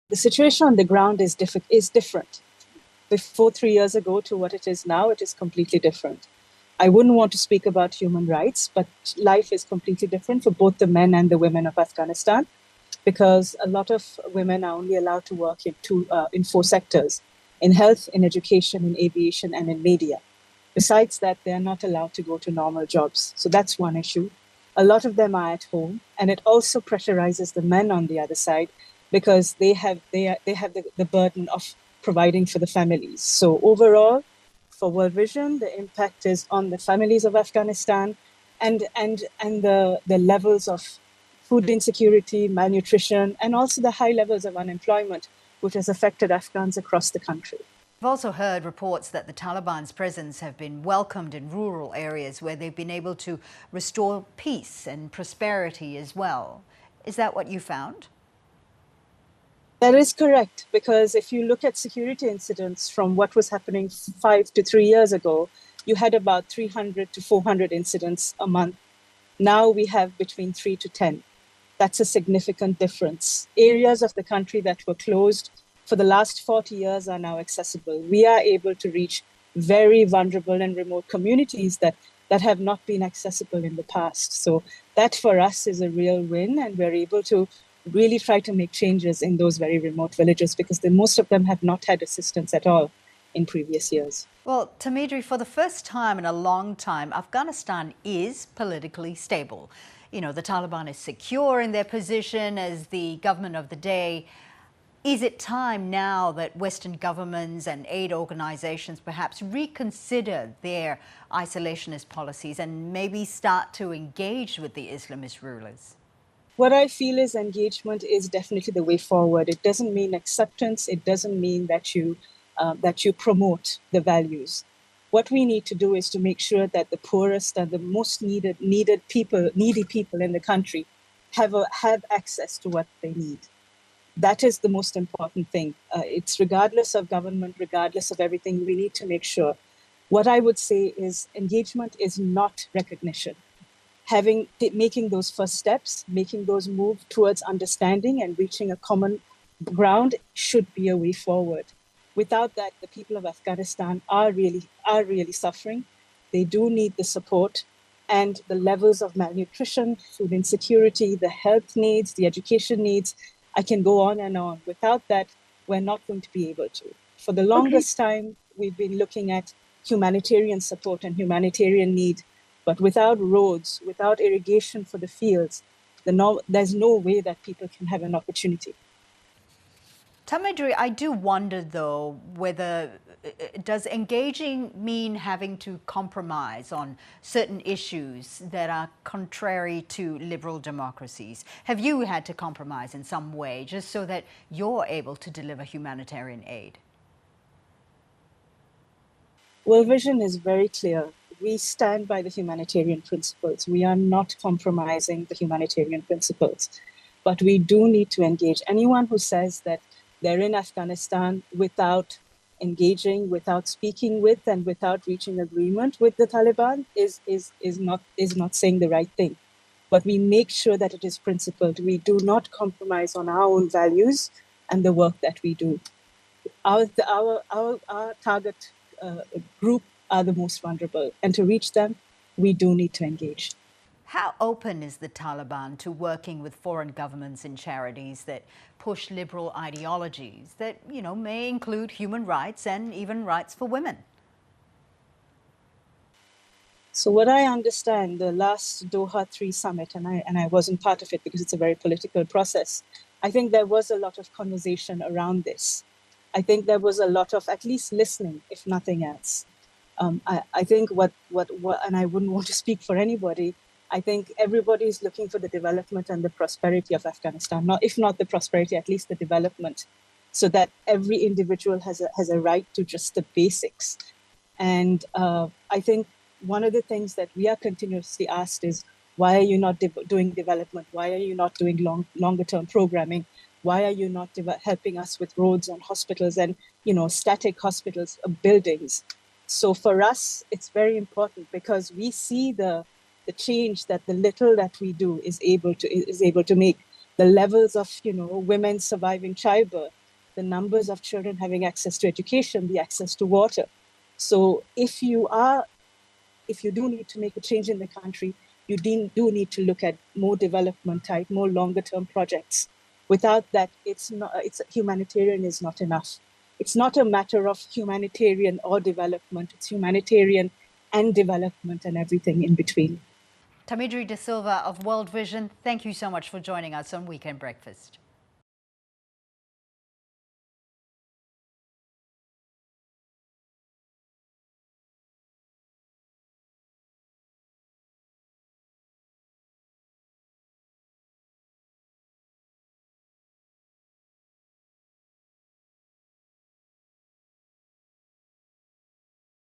The situation on the ground is different. Before 3 years ago to what it is now, it is completely different. I wouldn't want to speak about human rights, but life is completely different for both the men and the women of Afghanistan, because a lot of women are only allowed to work in four sectors: in health, in education, in aviation, and in media. Besides that, they are not allowed to go to normal jobs. So that's one issue. A lot of them are at home, and it also pressurizes the men on the other side, because they have the burden of providing for the families. So overall, for World Vision, the impact is on the families of Afghanistan, and the levels of food insecurity, malnutrition, and also the high levels of unemployment, which has affected Afghans across the country. We've also heard reports that the Taliban's presence have been welcomed in rural areas where they've been able to restore peace and prosperity as well. Is that what you found? That is correct, because if you look at security incidents from what was happening 5 to 3 years ago, you had about 300 to 400 incidents a month. Now we have between 3 to 10. That's a significant difference. Areas of the country that were closed for the last 40 years are now accessible. We are able to reach very vulnerable and remote communities that have not been accessible in the past. So that for us is a real win, and we're able to really try to make changes in those very remote villages, because most of them have not had assistance at all in previous years. Well, Thamindri, for the first time in a long time, Afghanistan is politically stable. You know, the Taliban is secure in their position as the government of the day. Is it time now that Western governments and aid organizations perhaps reconsider their isolationist policies and maybe start to engage with the Islamist rulers? What I feel is engagement is definitely the way forward. It doesn't mean acceptance. It doesn't mean that you promote the values. What we need to do is to make sure that the poorest and the most needy people in the country have access to what they need. That is the most important thing. It's regardless of government, regardless of everything, we need to make sure. What I would say is engagement is not recognition. Making those first steps, making those moves towards understanding and reaching a common ground should be a way forward. Without that, the people of Afghanistan are really suffering. They do need the support, and the levels of malnutrition, food insecurity, the health needs, the education needs, I can go on and on. Without that, we're not going to be able to. For the longest time, we've been looking at humanitarian support and humanitarian need, but without roads, without irrigation for the fields, there's no way that people can have an opportunity. Thamindri, I do wonder, though, whether does engaging mean having to compromise on certain issues that are contrary to liberal democracies? Have you had to compromise in some way just so that you're able to deliver humanitarian aid? World Vision is very clear. We stand by the humanitarian principles. We are not compromising the humanitarian principles, but we do need to engage. Anyone who says that they're in Afghanistan without engaging, without speaking with, and without reaching agreement with the Taliban is not saying the right thing. But we make sure that it is principled. We do not compromise on our own values and the work that we do. Our target group are the most vulnerable, and to reach them, we do need to engage. How open is the Taliban to working with foreign governments and charities that push liberal ideologies that, you know, may include human rights and even rights for women? So what I understand, the last Doha 3 summit, and I wasn't part of it because it's a very political process, I think there was a lot of conversation around this. I think there was a lot of at least listening, if nothing else. I think and I wouldn't want to speak for anybody, I think everybody is looking for the development and the prosperity of Afghanistan, if not the prosperity, at least the development, so that every individual has a right to just the basics. And I think one of the things that we are continuously asked is, why are you not doing development? Why are you not doing longer term programming? Why are you not helping us with roads and hospitals and, static hospitals, buildings? So for us, it's very important because we see the change that the little that we do is able to make. the levels of, women surviving childbirth, the numbers of children having access to education, the access to water. So if you do need to make a change in the country, you do need to look at more development type, more longer term projects. Without that, it's humanitarian is not enough. It's not a matter of humanitarian or development. It's humanitarian and development and everything in between. Thamindri De Silva of World Vision, thank you so much for joining us on Weekend Breakfast.